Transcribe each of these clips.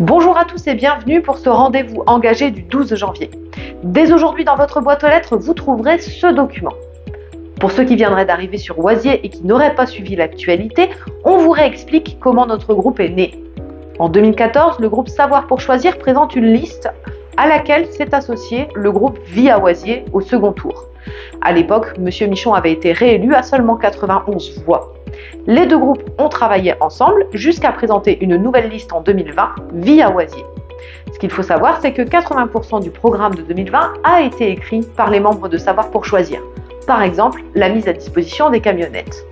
Bonjour à tous et bienvenue pour ce rendez-vous engagé du 12 janvier. Dès aujourd'hui dans votre boîte aux lettres, vous trouverez ce document. Pour ceux qui viendraient d'arriver sur Oisier et qui n'auraient pas suivi l'actualité, on vous réexplique comment notre groupe est né. En 2014, le groupe Savoir pour choisir présente une liste à laquelle s'est associé le groupe Vie à Oisier au second tour. À l'époque, M. Michon avait été réélu à seulement 91 voix. Les deux groupes ont travaillé ensemble jusqu'à présenter une nouvelle liste en 2020, Vie à Oisier. Ce qu'il faut savoir, c'est que 80% du programme de 2020 a été écrit par les membres de Savoir pour choisir. Par exemple, la mise à disposition des camionnettes.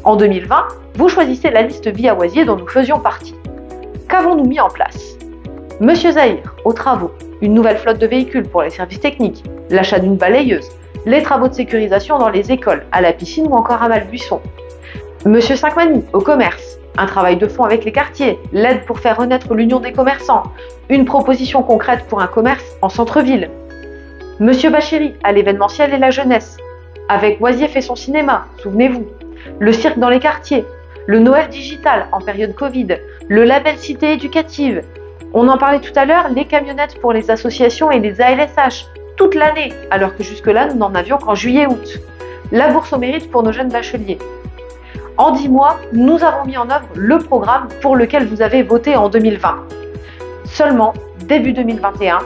En 2020, vous choisissez la liste Vie à Oisier dont nous faisions partie. Qu'avons-nous mis en place? Monsieur Zahir, aux travaux, une nouvelle flotte de véhicules pour les services techniques, l'achat d'une balayeuse, les travaux de sécurisation dans les écoles, à la piscine ou encore à Malbuisson. Monsieur Sankmani, au commerce, un travail de fond avec les quartiers, l'aide pour faire renaître l'union des commerçants, une proposition concrète pour un commerce en centre-ville. Monsieur Bachiri, à l'événementiel et la jeunesse, avec Oisier fait son cinéma, souvenez-vous, le cirque dans les quartiers, le Noël digital en période Covid, le label Cité éducative. On en parlait tout à l'heure, les camionnettes pour les associations et les ALSH, toute l'année, alors que jusque-là, nous n'en avions qu'en juillet-août. La bourse au mérite pour nos jeunes bacheliers. En 10 mois, nous avons mis en œuvre le programme pour lequel vous avez voté en 2020. Seulement, début 2021,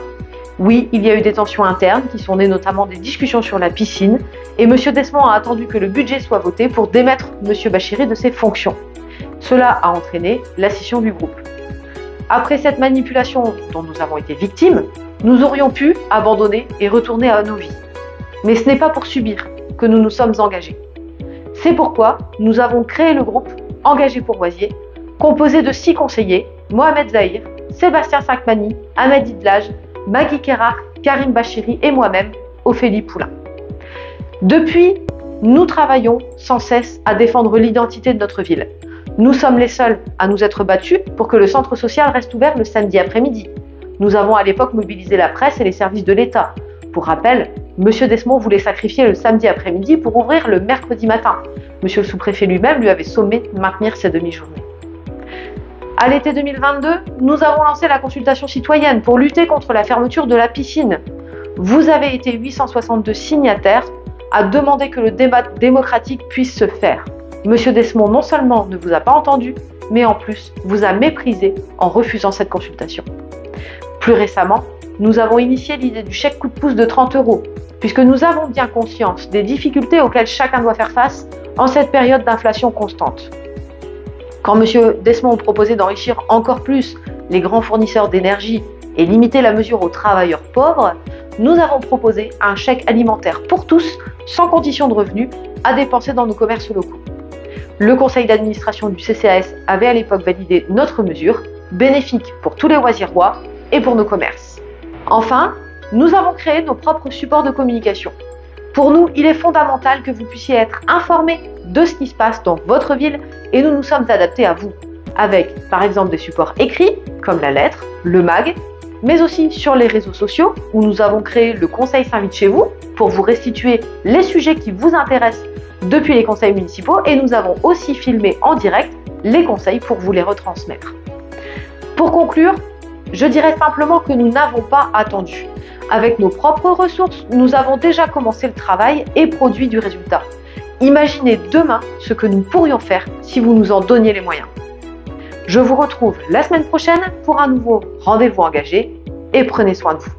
oui, il y a eu des tensions internes qui sont nées notamment des discussions sur la piscine et M. Desmond a attendu que le budget soit voté pour démettre M. Bachiri de ses fonctions. Cela a entraîné la scission du groupe. Après cette manipulation dont nous avons été victimes, nous aurions pu abandonner et retourner à nos vies. Mais ce n'est pas pour subir que nous nous sommes engagés. C'est pourquoi nous avons créé le groupe Engagé pour Oisier, composé de 6 conseillers, Mohamed Zahir, Sébastien Sankmani, Ahmed Idlaj, Magui Kerrar, Karim Bachiri et moi-même, Ophélie Poulain. Depuis, nous travaillons sans cesse à défendre l'identité de notre ville. Nous sommes les seuls à nous être battus pour que le centre social reste ouvert le samedi après-midi. Nous avons à l'époque mobilisé la presse et les services de l'État. Pour rappel, M. Desmond voulait sacrifier le samedi après-midi pour ouvrir le mercredi matin. M. le sous-préfet lui-même lui avait sommé de maintenir ses demi-journées. À l'été 2022, nous avons lancé la consultation citoyenne pour lutter contre la fermeture de la piscine. Vous avez été 862 signataires à demander que le débat démocratique puisse se faire. M. Desmond non seulement ne vous a pas entendu, mais en plus vous a méprisé en refusant cette consultation. Plus récemment, nous avons initié l'idée du chèque coup de pouce de 30 €, puisque nous avons bien conscience des difficultés auxquelles chacun doit faire face en cette période d'inflation constante. Quand M. Desmond proposait d'enrichir encore plus les grands fournisseurs d'énergie et limiter la mesure aux travailleurs pauvres, nous avons proposé un chèque alimentaire pour tous, sans condition de revenus, à dépenser dans nos commerces locaux. Le conseil d'administration du CCAS avait à l'époque validé notre mesure, bénéfique pour tous les oisiérois et pour nos commerces. Enfin, nous avons créé nos propres supports de communication. Pour nous, il est fondamental que vous puissiez être informés de ce qui se passe dans votre ville et nous nous sommes adaptés à vous, avec par exemple des supports écrits comme la lettre, le mag, mais aussi sur les réseaux sociaux où nous avons créé le conseil s'invite chez vous pour vous restituer les sujets qui vous intéressent depuis les conseils municipaux et nous avons aussi filmé en direct les conseils pour vous les retransmettre. Pour conclure, je dirais simplement que nous n'avons pas attendu. Avec nos propres ressources, nous avons déjà commencé le travail et produit du résultat. Imaginez demain ce que nous pourrions faire si vous nous en donniez les moyens. Je vous retrouve la semaine prochaine pour un nouveau rendez-vous engagé et prenez soin de vous.